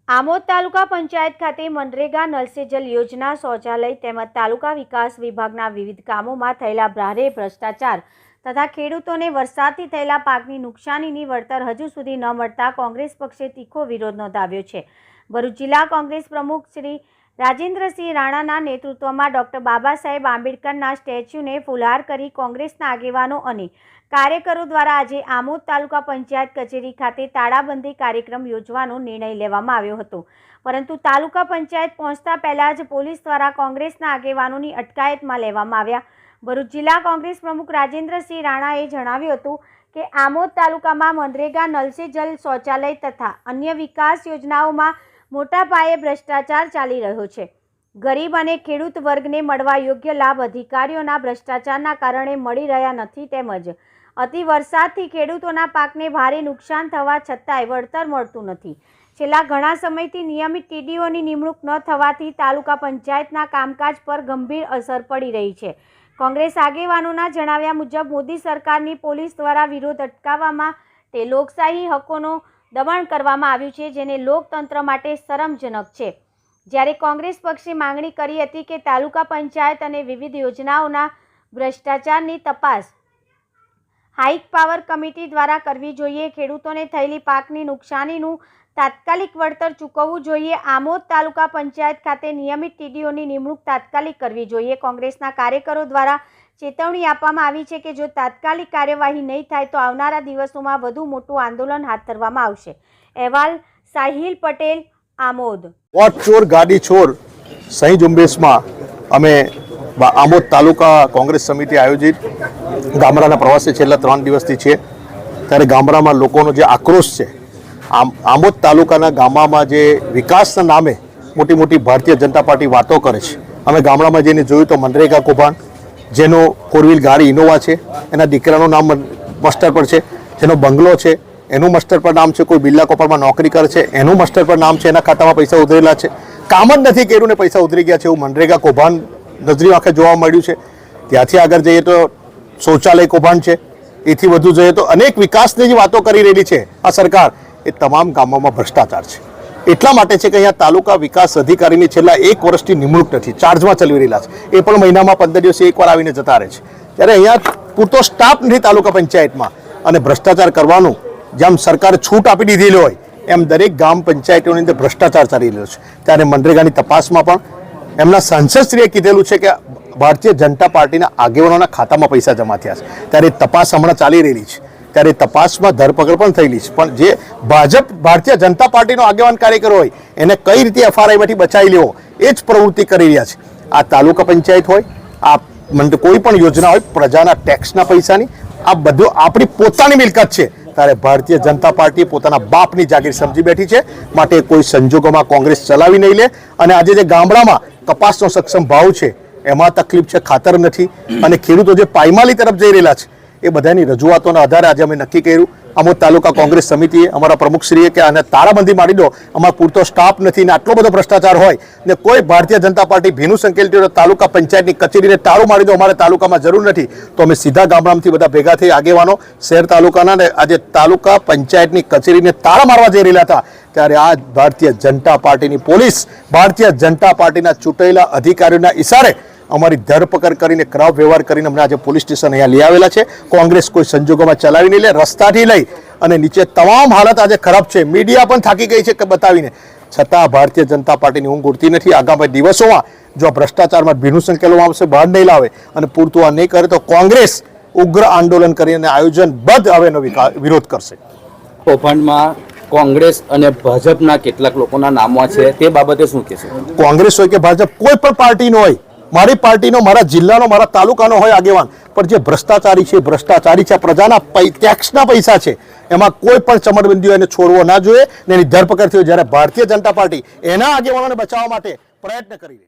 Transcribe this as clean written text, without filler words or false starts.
આમોદ તાલુકા પંચાયત ખાતે મનરેગા નલ સે જલ યોજના શૌચાલય તેમજ તાલુકા વિકાસ વિભાગના વિવિધ કામોમાં થયેલા ભારે ભ્રષ્ટાચાર તથા ખેડૂતોને વરસાદથી થયેલા પાકની નુકસાનીની વળતર હજુ સુધી ન મળતા કોંગ્રેસ પક્ષે તીખો વિરોધ નોંધાવ્યો છે। ભરૂચ જિલ્લા કોંગ્રેસ પ્રમુખ શ્રી રાજેન્દ્રસિંહ રાણાના નેતૃત્વમાં ડોક્ટર બાબા સાહેબ આંબેડકરના સ્ટેચ્યુને ફુલહાર કરી કોંગ્રેસના આગેવાનો અને કાર્યકરો દ્વારા આજે આમોદ તાલુકા પંચાયત કચેરી ખાતે તાળાબંધી કાર્યક્રમ યોજવાનો નિર્ણય લેવામાં આવ્યો હતો, પરંતુ તાલુકા પંચાયત પહોંચતા પહેલા જ પોલીસ દ્વારા કોંગ્રેસના આગેવાનોની અટકાયતમાં લેવામાં આવ્યા। ભરૂચ જિલ્લા કોંગ્રેસ પ્રમુખ રાજેન્દ્રસિંહ રાણાએ જણાવ્યું હતું કે આમોદ તાલુકામાં મનરેગા નલ સે જલ શૌચાલય તથા અન્ય વિકાસ યોજનાઓમાં મોટા પાયે ભ્રષ્ટાચાર ચાલી રહ્યો છે। ગરીબ અને ખેડૂત વર્ગને મળવા યોગ્ય લાભ અધિકારીઓના ભ્રષ્ટાચારના કારણે મળી રહ્યા નથી, તેમજ અતિ વરસાદથી ખેડૂતોના પાકને ભારે નુકસાન થવા છતાંય વળતર મળતું નથી। છેલ્લા ઘણા સમયથી નિયમિત ટીડીઓની નિમણૂક ન થવાથી તાલુકા પંચાયતના કામકાજ પર ગંભીર અસર પડી રહી છે। કોંગ્રેસ આગેવાનોના જણાવ્યા મુજબ મોદી સરકારની પોલીસ દ્વારા વિરોધ અટકાવવામાં તે લોકશાહી હકોનો દમન કરવામાં આવ્યું છે, જેને લોકતંત્ર માટે શરમજનક છે। જ્યારે કોંગ્રેસ પક્ષે માંગણી કરી હતી કે તાલુકા પંચાયત અને વિવિધ યોજનાઓના ભ્રષ્ટાચારની તપાસ હાઈ પાવર કમિટી દ્વારા કરવી જોઈએ, ખેડૂતોને થયેલી પાકની નુકસાનીનું તાત્કાલિક વળતર ચૂકવવું જોઈએ, આમોદ તાલુકા પંચાયત ખાતે નિયમિત ટીડીઓની નિમણૂક તાત્કાલિક કરવી જોઈએ। કોંગ્રેસના કાર્યકરો દ્વારા ચેતવણી આપવામાં આવી છે કે જો તાત્કાલિક કાર્યવાહી નહીં થાય તો આવનારા દિવસોમાં વધુ મોટું આંદોલન હાથ ધરવામાં આવશે। અહેવાલ સાહિલ પટેલ, આમોદ। વોટ ચોર ગાડી ચોર સહી ઝુંબેશમાં અમે આમોદ તાલુકા કોંગ્રેસ સમિતિ આયોજિત ગામડાના પ્રવાસે છેલ્લા 3 દિવસથી છે, ત્યારે ગામડામાં લોકોનો જે આક્રોશ છે, આમોદ તાલુકાના ગામમાં જે વિકાસના નામે મોટી મોટી ભારતીય જનતા પાર્ટી વાતો કરે છે। અમે ગામડામાં જઈને જોયું તો મનરેગા કૌભાંડ, જેનો 4 ગાડી ઇનોવા છે, એના દીકરાનું નામ મસ્ટર પર છે, જેનો બંગલો છે એનું મસ્ટર પર નામ છે, કોઈ બિરલા કોપરમાં નોકરી કરે છે એનું મસ્ટર પર નામ છે, એના ખાતામાં પૈસા ઉતરેલા છે, કામ જ નથી કર્યું ને પૈસા ઉતરી ગયા છે, એવું મનરેગા કૌભાંડ નજરી આંખે જોવા મળ્યું છે। ત્યાંથી આગળ જઈએ તો શૌચાલય કૌભાંડ છે, એથી વધુ જોઈએ તો અનેક વિકાસની જે વાતો કરી રહેલી છે આ સરકાર, એ તમામ ગામોમાં ભ્રષ્ટાચાર છે। એટલા માટે છે કે અહીંયા તાલુકા વિકાસ અધિકારીની છેલ્લા 1 વર્ષથી નિમણૂક નથી, ચાર્જમાં ચલાવી રહેલા છે, એ પણ મહિનામાં 15 દિવસે એકવાર આવીને જતા રહે છે। ત્યારે અહીંયા પૂરતો સ્ટાફ નથી તાલુકા પંચાયતમાં, અને ભ્રષ્ટાચાર કરવાનું જેમ સરકારે છૂટ આપી દીધેલી હોય એમ દરેક ગામ પંચાયતોની અંદર ભ્રષ્ટાચાર ચાલી રહ્યો છે। ત્યારે મનરેગાની તપાસમાં પણ એમના સાંસદશ્રીએ કીધેલું છે કે ભારતીય જનતા પાર્ટીના આગેવાનોના ખાતામાં પૈસા જમા થયા છે, ત્યારે તપાસ હમણાં ચાલી રહેલી છે। ત્યારે તપાસમાં ધરપકડ પણ થયેલી છે, પણ જે ભાજપ ભારતીય જનતા પાર્ટીનો આગેવાન કાર્યકર હોય એને કઈ રીતે એફઆરઆઈમાંથી બચાવી લેવો એ જ પ્રવૃત્તિ કરી રહ્યા છે। આ તાલુકા પંચાયત હોય, આ કોઈ પણ યોજના હોય, પ્રજાના ટેક્સના પૈસાની આ બધું આપણી પોતાની મિલકત છે, ત્યારે ભારતીય જનતા પાર્ટી પોતાના બાપની જાગીર સમજી બેઠી છે। માટે કોઈ સંજોગોમાં કોંગ્રેસ ચલાવી નહીં લે। અને આજે જે ગામડામાં કપાસનો સક્ષમ ભાવ છે એમાં તકલીફ છે, ખાતર નથી, અને ખેડૂતો જે પાયમાલી તરફ જઈ રહેલા છે, એ બધાની રજૂઆતોના આધારે આજે અમે નક્કી કર્યું આમોદ તાલુકા કોંગ્રેસ સમિતિએ, અમારા પ્રમુખશ્રીએ, કે આને તાળાબંધી મારી દો, અમારો પૂરતો સ્ટાફ નથી ને આટલો બધો ભ્રષ્ટાચાર હોય ને કોઈ ભારતીય જનતા પાર્ટી ભીનું સંકેલતી હોય તાલુકા પંચાયતની કચેરીને તાળું મારી દો, અમારે તાલુકામાં જરૂર નથી, તો અમે સીધા ગામડામાંથી બધા ભેગા થઈ આગેવાનો શહેર તાલુકાના ને આજે તાલુકા પંચાયતની કચેરીને તાળા મારવા જઈ રહેલા હતા। ત્યારે આ ભારતીય જનતા પાર્ટીની પોલીસ ભારતીય જનતા પાર્ટીના ચૂંટાયેલા અધિકારીઓના ઇશારે અમારી ધરપકડ કરીને ખરાબ વ્યવહાર કરીને અમને આજે પોલીસ સ્ટેશન અહીંયા લઈ આવેલા છે। કોંગ્રેસ કોઈ સંજોગોમાં ચલાવી નહીં લે, રસ્તાથી લઈ અને નીચે તમામ હાલત આજે ખરાબ છે, મીડિયા પણ થાકી ગઈ છે કે બતાવીને, છતાં ભારતીય જનતા પાર્ટીની ઊંઘ ઉડતી નથી। આગામી દિવસોમાં જો ભ્રષ્ટાચારમાં ભીનું સંકેલવામાં આવશે, બહાર નહીં લાવે અને પૂરતું આ નહીં કરે તો કોંગ્રેસ ઉગ્ર આંદોલન કરીને આયોજનબદ્ધ હવેનો વિરોધ કરશે। કૌભાંડમાં કોંગ્રેસ અને ભાજપના કેટલાક લોકોના નામો છે, તે બાબતે શું કહેશો? કોંગ્રેસ હોય કે ભાજપ, કોઈ પણ પાર્ટીનો હોય, મારી પાર્ટીનો, મારા જિલ્લાનો, મારા તાલુકાનો હોય આગેવાન, પણ જે ભ્રષ્ટાચારી છે ભ્રષ્ટાચારી છે, પ્રજાના ટેક્સના પૈસા છે, એમાં કોઈ પણ ચમરબંધીઓ એને છોડવો ના જોઈએ ને એની ધરપકડ થઈ। જ્યારે ભારતીય જનતા પાર્ટી એના આગેવાનોને બચાવવા માટે પ્રયત્ન કરી રહી છે।